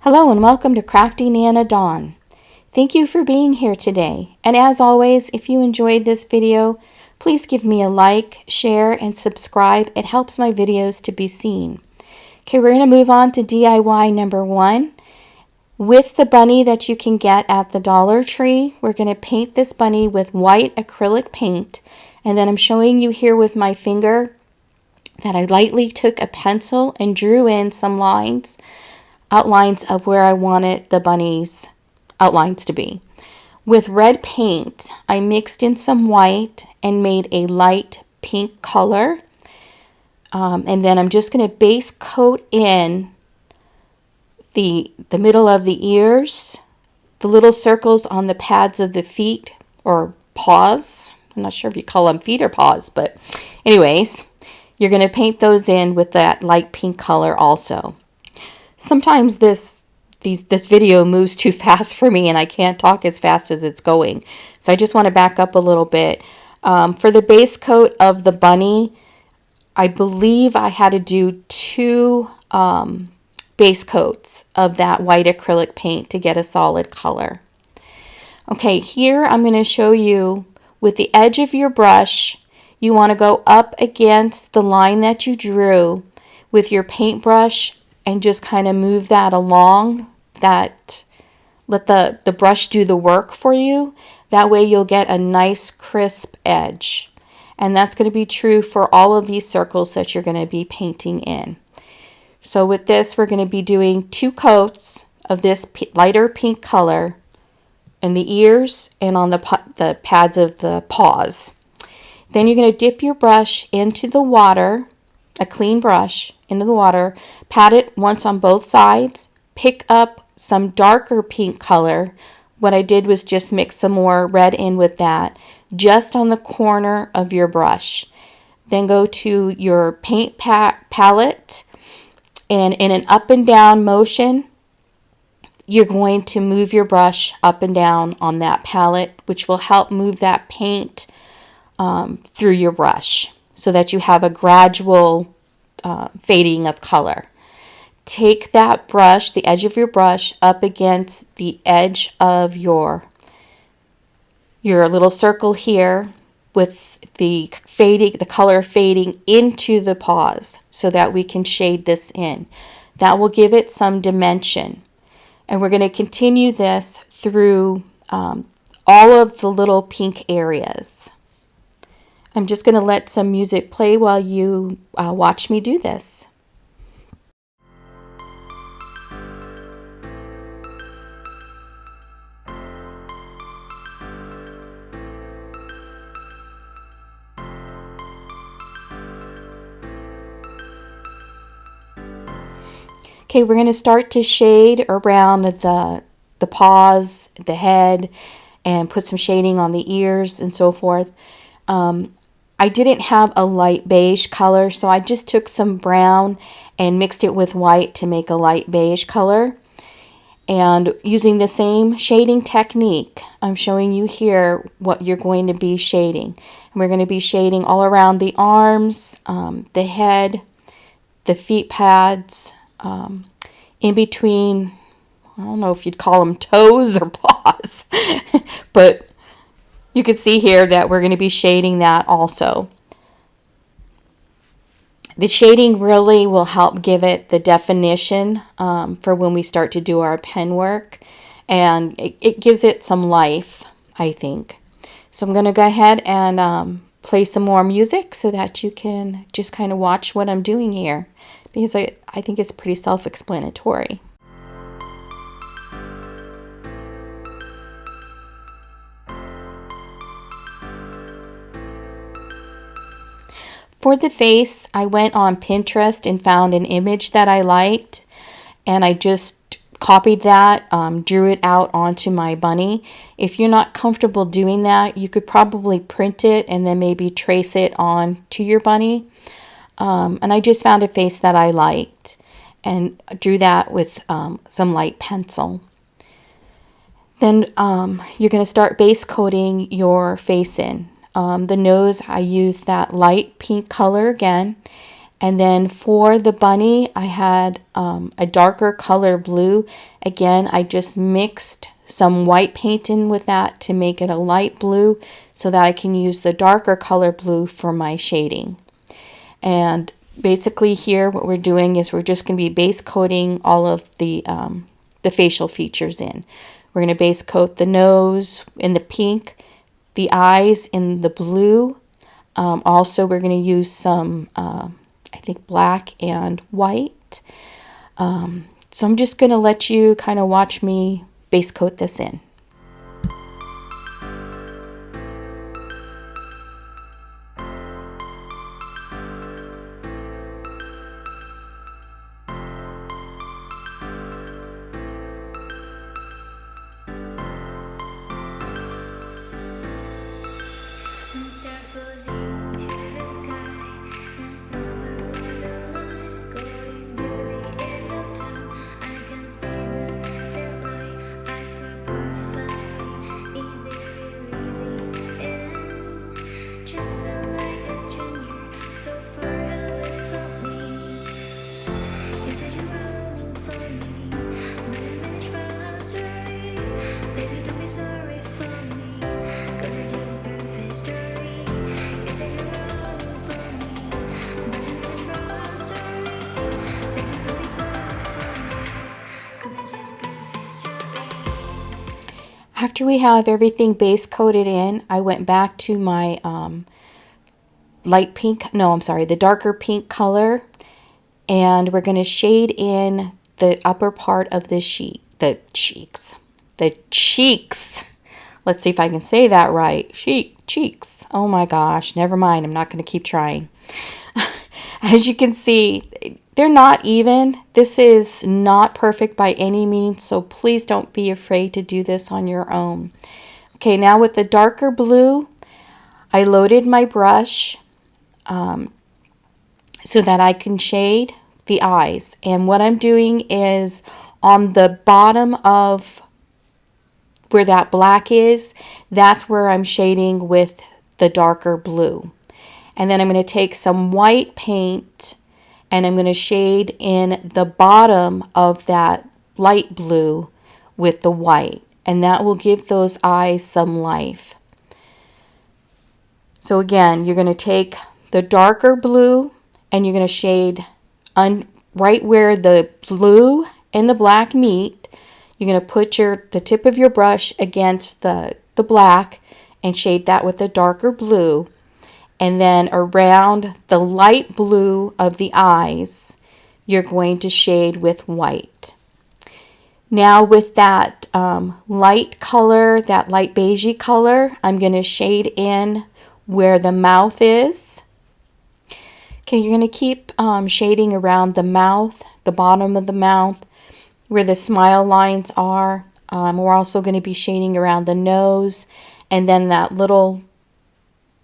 Hello and welcome to Crafty Nana Dawn. Thank you for being here today. And as always, if you enjoyed this video, please give me a like, share, and subscribe. It helps my videos to be seen. Okay, we're going to move on to DIY number 1. With the bunny that you can get at the Dollar Tree, we're going to paint this bunny with white acrylic paint. And then I'm showing you here with my finger that I lightly took a pencil and drew in some outlines of where I wanted the bunny's outlines to be. With red paint, I mixed in some white and made a light pink color. And then I'm just going to base coat in the middle of the ears, the little circles on the pads of the feet or paws. I'm not sure if you call them feet or paws, but anyways, you're going to paint those in with that light pink color also. Sometimes this video moves too fast for me and I can't talk as fast as it's going. So I just want to back up a little bit. For the base coat of the bunny, I believe I had to do 2 base coats of that white acrylic paint to get a solid color. Okay, here I'm going to show you with the edge of your brush, you want to go up against the line that you drew with your paintbrush and just kind of move that along, let the brush do the work for you. That way you'll get a nice crisp edge. And that's going to be true for all of these circles that you're going to be painting in. So with this, we're going to be doing 2 coats of this lighter pink color in the ears and on the pads of the paws. Then you're going to dip your brush into the water, a clean brush into the water, pat it once on both sides, pick up some darker pink color. What I did was just mix some more red in with that, just on the corner of your brush. Then go to your paint palette, and in an up and down motion, you're going to move your brush up and down on that palette, which will help move that paint through your brush so that you have a gradual fading of color. Take that brush, the edge of your brush, up against the edge of your little circle here with the color fading into the paws so that we can shade this in. That will give it some dimension. And we're going to continue this through all of the little pink areas. I'm just going to let some music play while you watch me do this. Okay, we're going to start to shade around the paws, the head, and put some shading on the ears and so forth. I didn't have a light beige color, so I just took some brown and mixed it with white to make a light beige color. And using the same shading technique, I'm showing you here what you're going to be shading. And we're going to be shading all around the arms, the head, the feet pads, in between, I don't know if you'd call them toes or paws, but you can see here that we're going to be shading that also. The shading really will help give it the definition for when we start to do our pen work, and it gives it some life, I think. So I'm going to go ahead and play some more music so that you can just kind of watch what I'm doing here, because I think it's pretty self-explanatory. For the face, I went on Pinterest and found an image that I liked, and I just copied that, drew it out onto my bunny. If you're not comfortable doing that, you could probably print it and then maybe trace it on to your bunny. And I just found a face that I liked and drew that with some light pencil. Then you're going to start base coating your face in. The nose, I used that light pink color again, And then for the bunny, I had a darker color blue. Again, I just mixed some white paint in with that to make it a light blue so that I can use the darker color blue for my shading. And basically here what we're doing is we're just going to be base coating all of the facial features in. We're going to base coat the nose in the pink, the eyes in the blue. Also, we're going to use some, I think, black and white. So I'm just going to let you kind of watch me base coat this in. After we have everything base coated in, I went back to my the darker pink color, and we're going to shade in the upper part of the the cheeks. Let's see if I can say that right. Cheeks. Oh my gosh, never mind. I'm not going to keep trying. As you can see, they're not even. This is not perfect by any means, so please don't be afraid to do this on your own. Okay, now with the darker blue, I loaded my brush so that I can shade the eyes. And what I'm doing is on the bottom of where that black is, that's where I'm shading with the darker blue. And then I'm going to take some white paint and I'm going to shade in the bottom of that light blue with the white. And that will give those eyes some life. So again, you're going to take the darker blue and you're going to shade right where the blue and the black meet. You're going to put the tip of your brush against the black and shade that with the darker blue. And then around the light blue of the eyes, you're going to shade with white. Now with that light color, that light beigey color, I'm going to shade in where the mouth is. Okay, you're going to keep shading around the mouth, the bottom of the mouth, where the smile lines are. We're also going to be shading around the nose, and then that little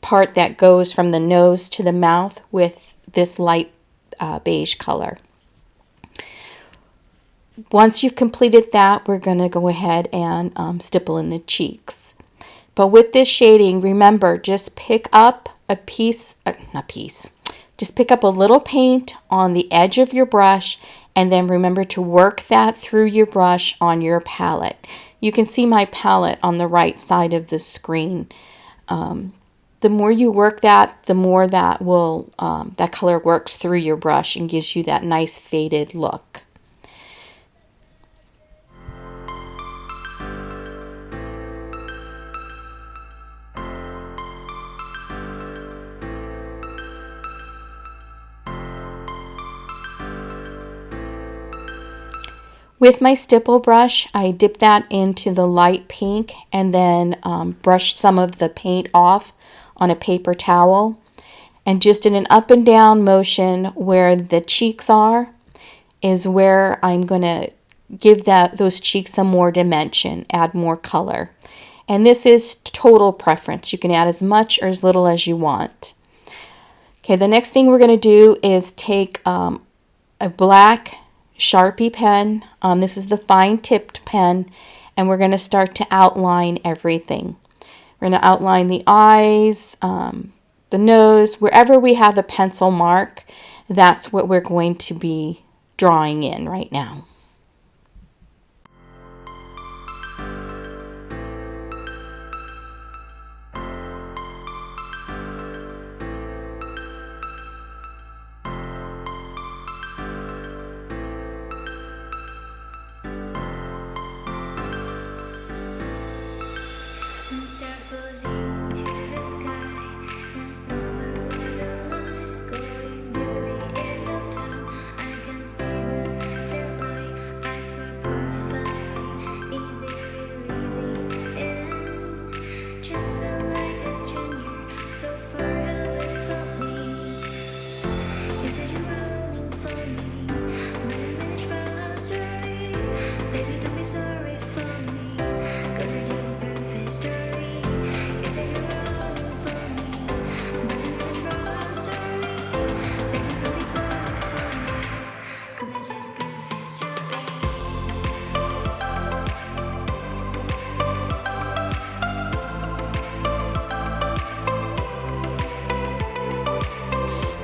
part that goes from the nose to the mouth with this light beige color. Once you've completed that, we're going to go ahead and stipple in the cheeks. But with this shading, remember, just pick up just pick up a little paint on the edge of your brush, and then remember to work that through your brush on your palette. You can see my palette on the right side of the screen. The more you work that, the more that that color works through your brush and gives you that nice faded look. With my stipple brush, I dip that into the light pink and then brush some of the paint off on a paper towel. And just in an up and down motion where the cheeks are is where I'm going to give those cheeks some more dimension, add more color. And this is total preference. You can add as much or as little as you want. Okay, the next thing we're going to do is take a black Sharpie pen. This is the fine tipped pen, and we're going to start to outline everything. We're going to outline the eyes, the nose, wherever we have a pencil mark. That's what we're going to be drawing in right now.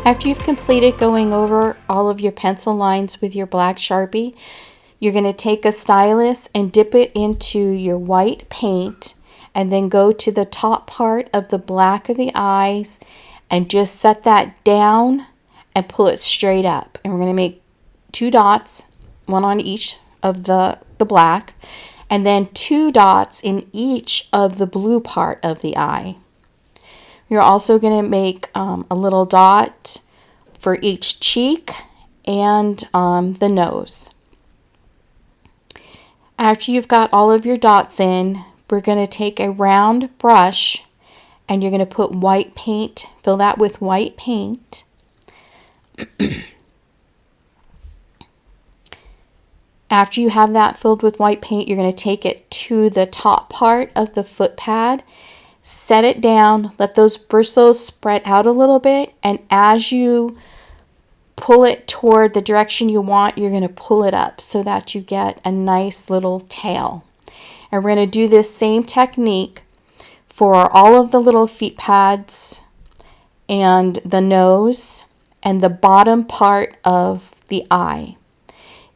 After you've completed going over all of your pencil lines with your black Sharpie, you're going to take a stylus and dip it into your white paint and then go to the top part of the black of the eyes and just set that down and pull it straight up. And we're going to make 2 dots, one on each of the black, and then 2 dots in each of the blue part of the eye. You're also going to make a little dot for each cheek and the nose. After you've got all of your dots in, we're going to take a round brush and you're going to put white paint, fill that with white paint. After you have that filled with white paint, you're going to take it to the top part of the foot pad. Set it down, let those bristles spread out a little bit, and as you pull it toward the direction you want, you're going to pull it up so that you get a nice little tail. And we're going to do this same technique for all of the little feet pads and the nose and the bottom part of the eye.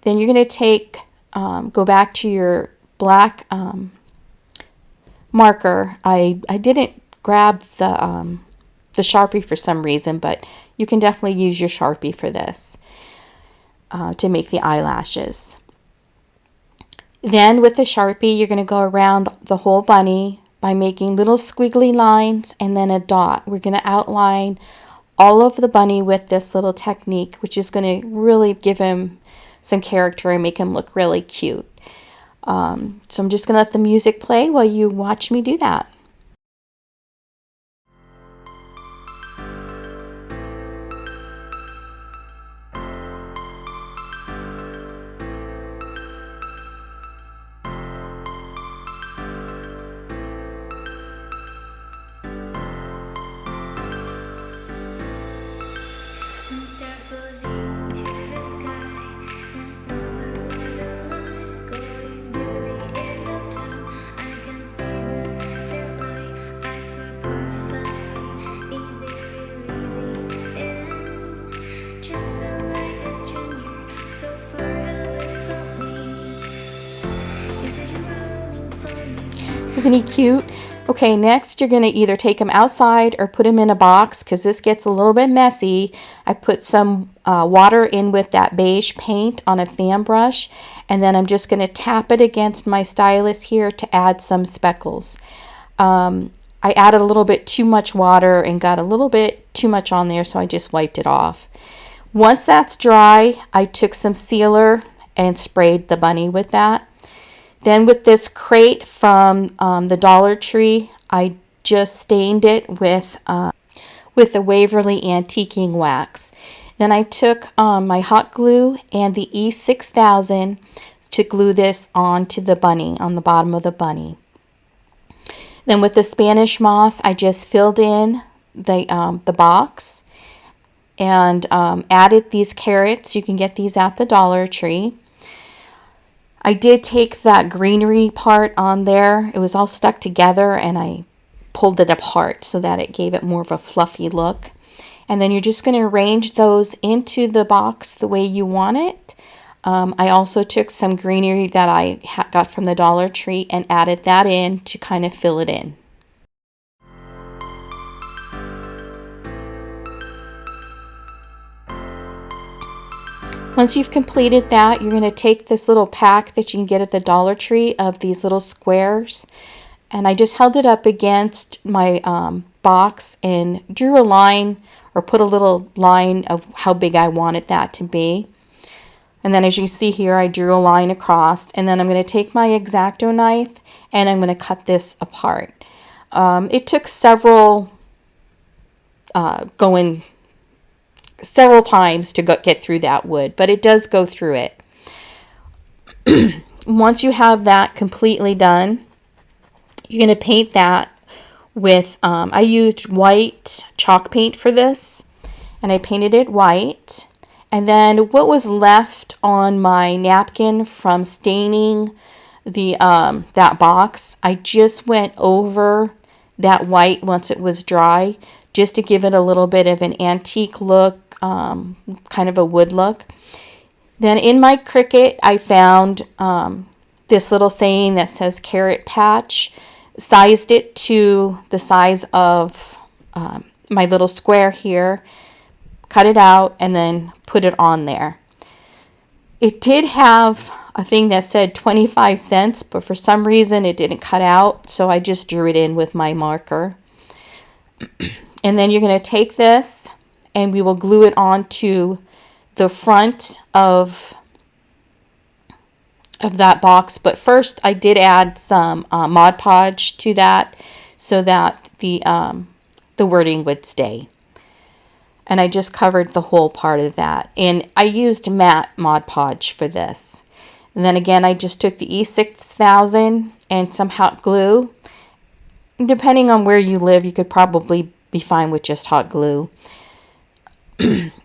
Then you're going to take, go back to your black marker. I didn't grab the Sharpie for some reason, but you can definitely use your Sharpie for this to make the eyelashes. Then with the Sharpie, you're going to go around the whole bunny by making little squiggly lines and then a dot. We're going to outline all of the bunny with this little technique, which is going to really give him some character and make him look really cute. So I'm just going to let the music play while you watch me do that. Isn't he cute? Okay, next you're going to either take him outside or put him in a box because this gets a little bit messy. I put some water in with that beige paint on a fan brush, and then I'm just going to tap it against my stylus here to add some speckles. I added a little bit too much water and got a little bit too much on there, so I just wiped it off. Once that's dry, I took some sealer and sprayed the bunny with that. Then with this crate from the Dollar Tree, I just stained it with the Waverly Antiquing Wax. Then I took my hot glue and the E6000 to glue this onto the bunny, on the bottom of the bunny. Then with the Spanish moss, I just filled in the box and added these carrots. You can get these at the Dollar Tree. I did take that greenery part on there. It was all stuck together and I pulled it apart so that it gave it more of a fluffy look. And then you're just going to arrange those into the box the way you want it. I also took some greenery that I got from the Dollar Tree and added that in to kind of fill it in. Once you've completed that, you're going to take this little pack that you can get at the Dollar Tree of these little squares. And I just held it up against my box and drew a line, or put a little line of how big I wanted that to be. And then as you see here, I drew a line across. And then I'm going to take my X-Acto knife and I'm going to cut this apart. It took several times to get through that wood, but it does go through it. Once you have that completely done, you're going to paint that with, I used white chalk paint for this, and I painted it white. And then what was left on my napkin from staining the that box, I just went over that white once it was dry, just to give it a little bit of an antique look, kind of a wood look. Then in my Cricut, I found this little saying that says carrot patch, sized it to the size of my little square here, cut it out, and then put it on there. It did have a thing that said 25 cents, but for some reason it didn't cut out, so I just drew it in with my marker. And then you're going to take this and we will glue it onto the front of that box. But first I did add some Mod Podge to that so that the wording would stay. And I just covered the whole part of that. And I used matte Mod Podge for this. And then again, I just took the E6000 and some hot glue. Depending on where you live, you could probably be fine with just hot glue.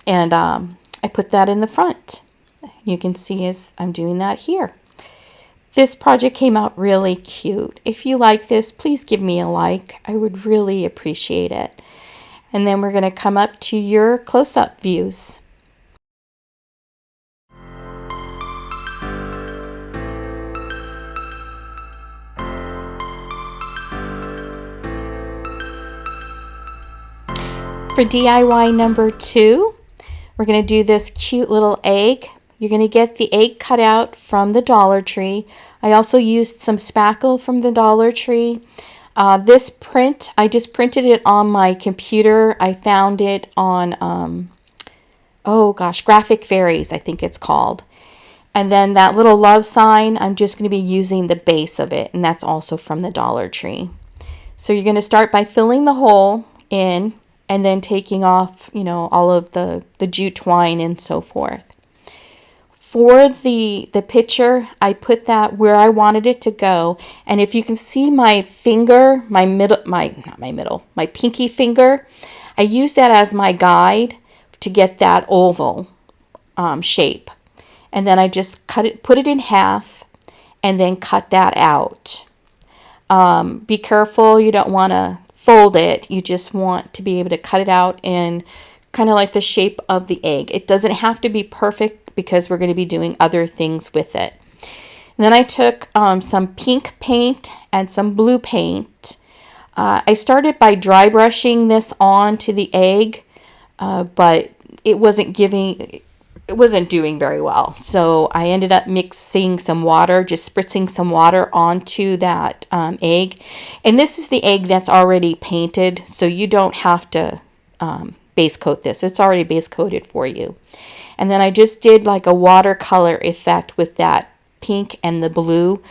And I put that in the front. You can see as I'm doing that here. This project came out really cute. If you like this, please give me a like. I would really appreciate it. And then we're going to come up to your close-up views. For DIY number 2, we're going to do this cute little egg. You're going to get the egg cut out from the Dollar Tree. I also used some spackle from the Dollar Tree. This print, I just printed it on my computer. I found it on, Graphic Fairies, I think it's called. And then that little love sign, I'm just going to be using the base of it, and that's also from the Dollar Tree. So you're going to start by filling the hole in, and then taking off, all of the jute twine and so forth. For the picture, I put that where I wanted it to go. And if you can see my finger, my pinky finger, I use that as my guide to get that oval shape. And then I just put it in half, and then cut that out. Be careful, you don't want to fold it. You just want to be able to cut it out in kind of like the shape of the egg. It doesn't have to be perfect because we're going to be doing other things with it. And then I took some pink paint and some blue paint. I started by dry brushing this on to the egg, but it wasn't doing very well. So I ended up mixing some water, just spritzing some water onto that egg. And this is the egg that's already painted, so you don't have to base coat this. It's already base coated for you. And then I just did like a watercolor effect with that pink and the blue,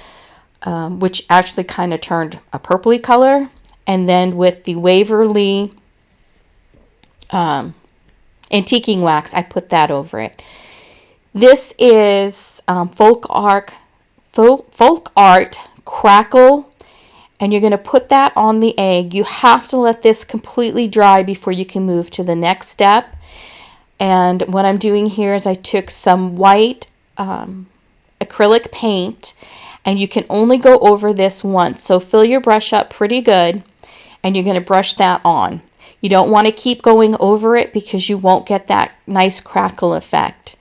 which actually kind of turned a purpley color. And then with the Waverly antiquing wax, I put that over it. This is folk art crackle, and you're going to put that on the egg. You have to let this completely dry before you can move to the next step. And what I'm doing here is I took some white acrylic paint, and you can only go over this once. So fill your brush up pretty good, and you're going to brush that on. You don't want to keep going over it because you won't get that nice crackle effect.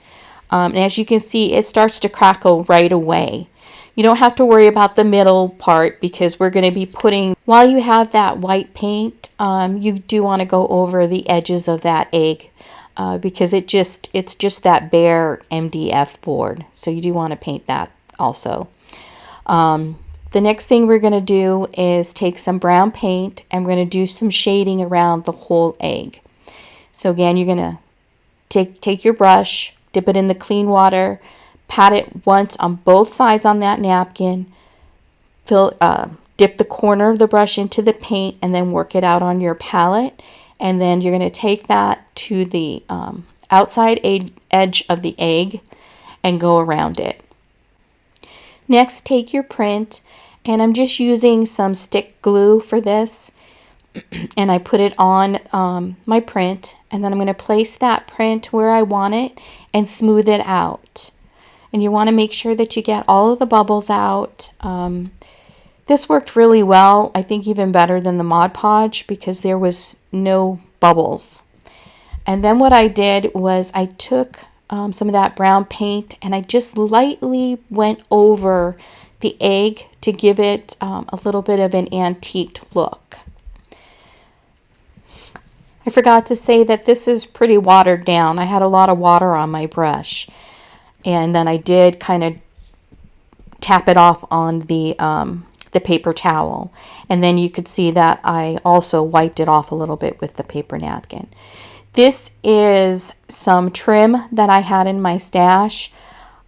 And as you can see, it starts to crackle right away. You don't have to worry about the middle part because we're going to be putting, while you have that white paint, you do want to go over the edges of that egg because it's just that bare MDF board. So you do want to paint that also. The next thing we're going to do is take some brown paint and we're going to do some shading around the whole egg. So again, you're going to take your brush, dip it in the clean water, pat it once on both sides on that napkin, dip the corner of the brush into the paint and then work it out on your palette. And then you're going to take that to the outside edge of the egg and go around it. Next, take your print, and I'm just using some stick glue for this, and I put it on my print, and then I'm going to place that print where I want it and smooth it out. And you want to make sure that you get all of the bubbles out. This worked really well, I think even better than the Mod Podge because there was no bubbles. And then what I did was I took some of that brown paint and I just lightly went over the egg to give it a little bit of an antiqued look. I forgot to say that this is pretty watered down. I had a lot of water on my brush, and then I did kind of tap it off on the paper towel, and then you could see that I also wiped it off a little bit with the paper napkin. This is some trim that I had in my stash.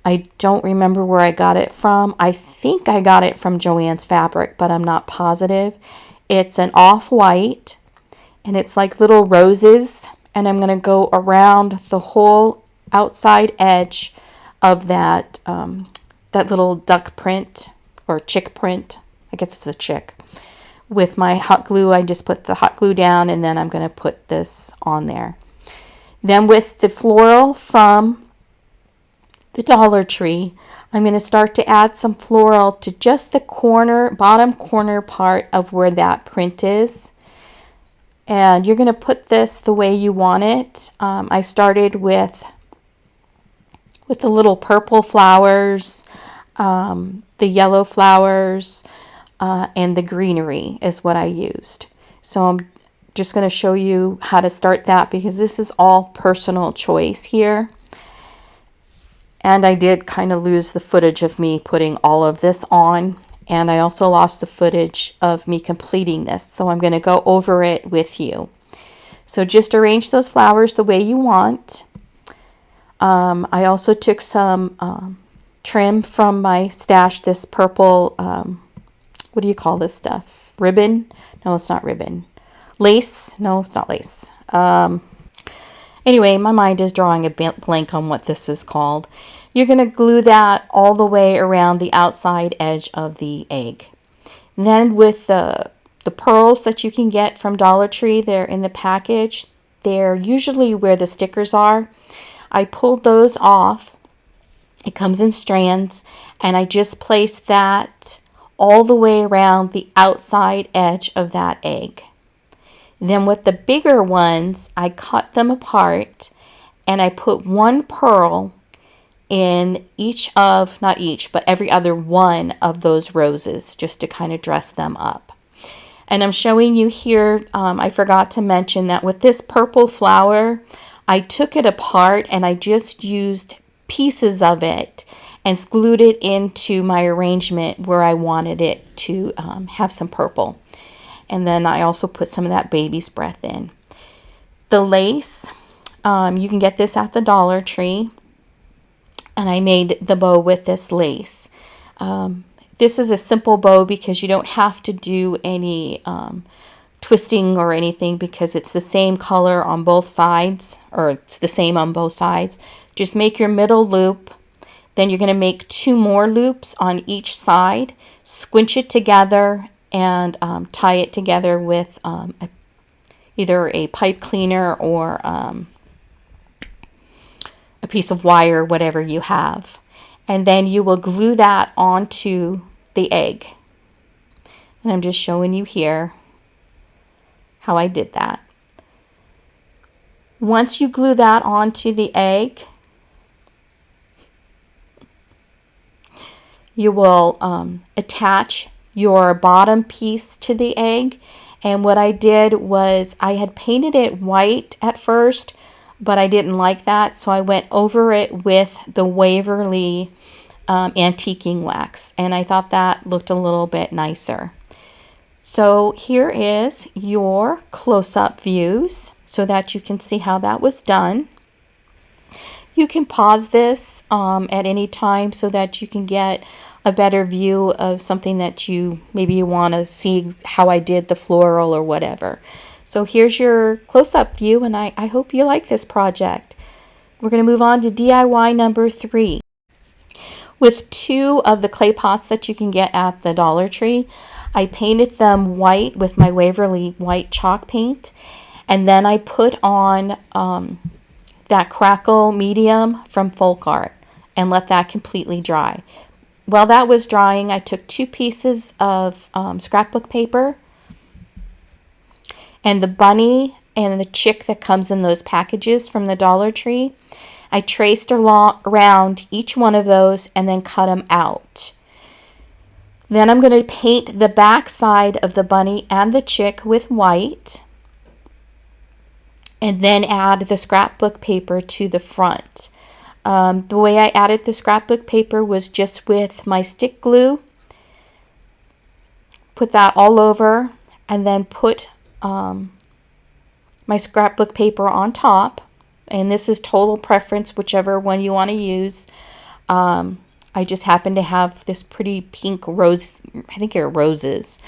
I don't remember where I got it from. I think I got it from Joann's Fabric, but I'm not positive. It's an off-white, and it's like little roses, and I'm going to go around the whole outside edge of that little duck print or chick print. I guess it's a chick. With my hot glue, I just put the hot glue down, and then I'm going to put this on there. Then with the floral from the Dollar Tree, I'm going to start to add some floral to just the bottom corner part of where that print is. And you're going to put this the way you want it. I started with the little purple flowers, the yellow flowers, and the greenery is what I used. So I'm just going to show you how to start that because this is all personal choice here. And I did kind of lose the footage of me putting all of this on. And I also lost the footage of me completing this. So I'm going to go over it with you. So just arrange those flowers the way you want. I also took some trim from my stash, this purple, what do you call this stuff? Ribbon? No, it's not ribbon. Lace? No, it's not lace. Anyway, my mind is drawing a blank on what this is called. You're going to glue that all the way around the outside edge of the egg. And then with the pearls that you can get from Dollar Tree, they're in the package. They're usually where the stickers are. I pulled those off. It comes in strands, and I just placed that all the way around the outside edge of that egg. Then with the bigger ones, I cut them apart and I put one pearl in each of, not each, but every other one of those roses just to kind of dress them up. And I'm showing you here, I forgot to mention that with this purple flower, I took it apart and I just used pieces of it and glued it into my arrangement where I wanted it to have some purple. And then I also put some of that baby's breath in. The lace, you can get this at the Dollar Tree. And I made the bow with this lace. This is a simple bow because you don't have to do any twisting or anything because it's the same color on both sides, or it's the same on both sides. Just make your middle loop. Then you're going to make 2 more loops on each side. Squinch it together and tie it together with either a pipe cleaner or a piece of wire, whatever you have. And then you will glue that onto the egg. And I'm just showing you here how I did that. Once you glue that onto the egg, you will attach your bottom piece to the egg. And what I did was I had painted it white at first, but I didn't like that, so I went over it with the Waverly antiquing wax, and I thought that looked a little bit nicer. So here is your close-up views so that you can see how that was done. You can pause this at any time so that you can get a better view of something that maybe you want to see how I did the floral or whatever. So here's your close-up view, and I hope you like this project. We're going to move on to DIY number 3. With 2 of the clay pots that you can get at the Dollar Tree, I painted them white with my Waverly white chalk paint, and then I put on that crackle medium from Folk Art and let that completely dry. While that was drying, I took 2 pieces of scrapbook paper, and the bunny and the chick that comes in those packages from the Dollar Tree, I traced around each one of those and then cut them out. Then I'm going to paint the back side of the bunny and the chick with white, and then add the scrapbook paper to the front. The way I added the scrapbook paper was just with my stick glue. Put that all over, and then put my scrapbook paper on top. And this is total preference, whichever one you want to use. I just happen to have this pretty pink rose, I think they're roses.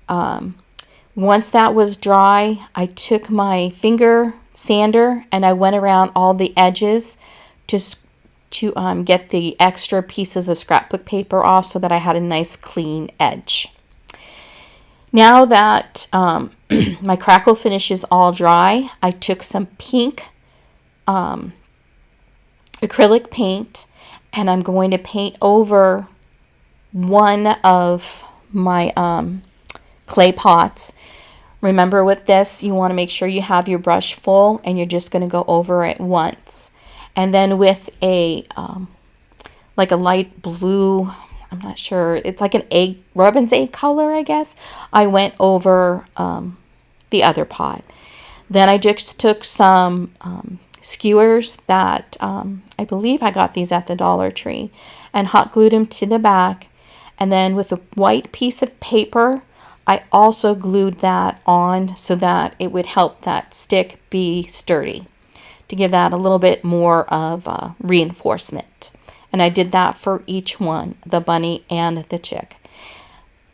Once that was dry, I took my finger sander and I went around all the edges to get the extra pieces of scrapbook paper off so that I had a nice clean edge. Now that my crackle finish is all dry, I took some pink acrylic paint, and I'm going to paint over one of my clay pots. Remember, with this, you want to make sure you have your brush full, and you're just going to go over it once. And then with a like a light blue, I'm not sure, it's like an egg, robin's egg color, I guess, I went over the other pot. Then I just took some skewers that I believe I got these at the Dollar Tree, and hot glued them to the back. And then with a white piece of paper, I also glued that on so that it would help that stick be sturdy, to give that a little bit more of reinforcement. And I did that for each one, the bunny and the chick.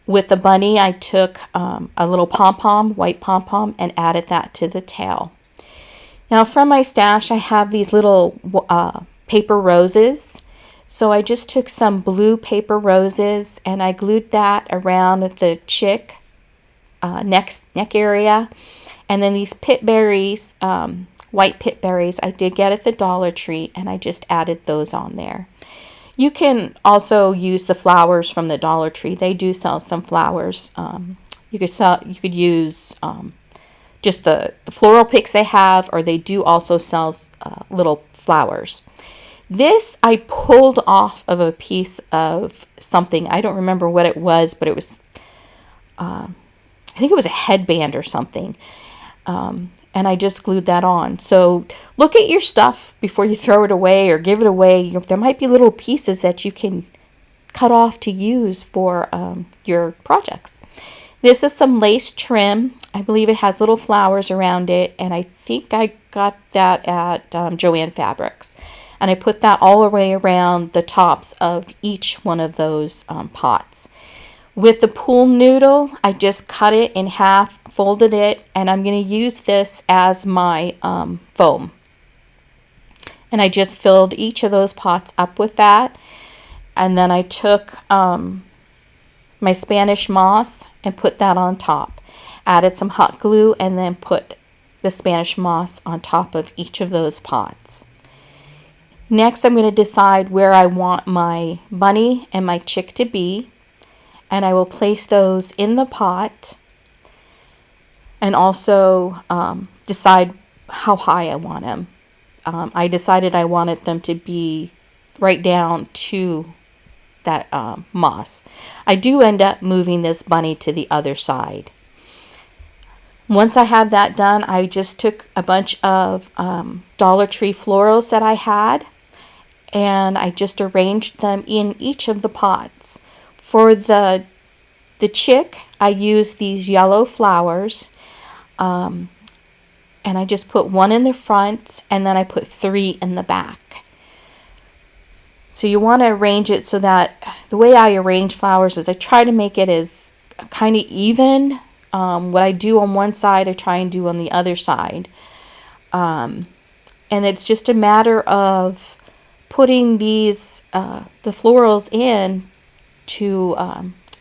With the bunny, I took a little pom-pom, white pom-pom, and added that to the tail. Now from my stash, I have these little paper roses. So I just took some blue paper roses and I glued that around the chick neck area. And then these pit berries, white pit berries, I did get at the Dollar Tree, and I just added those on there. You can also use the flowers from the Dollar Tree. They do sell some flowers. You could use just the floral picks they have, or they do also sell little flowers. This I pulled off of a piece of something. I don't remember what it was, but it was, I think it was a headband or something. And I just glued that on. So look at your stuff before you throw it away or give it away. There might be little pieces that you can cut off to use for your projects. This is some lace trim. I believe it has little flowers around it, and I think I got that at Joann Fabrics. And I put that all the way around the tops of each one of those pots. With the pool noodle, I just cut it in half, folded it, and I'm going to use this as my foam. And I just filled each of those pots up with that. And then I took my Spanish moss and put that on top. Added some hot glue and then put the Spanish moss on top of each of those pots. Next, I'm going to decide where I want my bunny and my chick to be. And I will place those in the pot, and also decide how high I want them. I decided I wanted them to be right down to that moss. I do end up moving this bunny to the other side. Once I have that done, I just took a bunch of Dollar Tree florals that I had, and I just arranged them in each of the pots. For the chick, I used these yellow flowers, and I just put one in the front, and then I put 3 in the back. So you want to arrange it so that the way I arrange flowers is I try to make it as kind of even. What I do on one side, I try and do on the other side. And it's just a matter of putting these, the florals in to,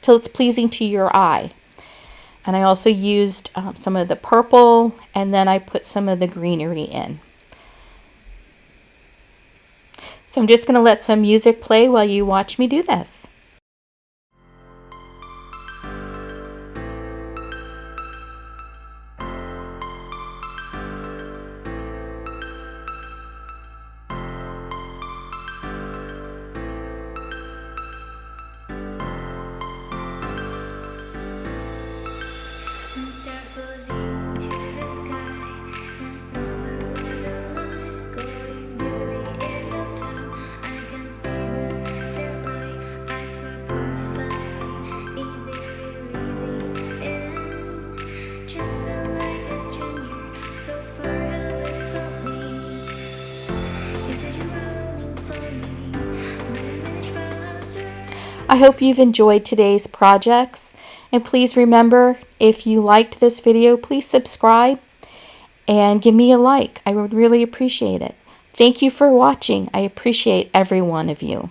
till it's pleasing to your eye. And I also used some of the purple, and then I put some of the greenery in. So I'm just going to let some music play while you watch me do this. I hope you've enjoyed today's projects, and please remember, if you liked this video, please subscribe and give me a like. I would really appreciate it. Thank you for watching. I appreciate every one of you.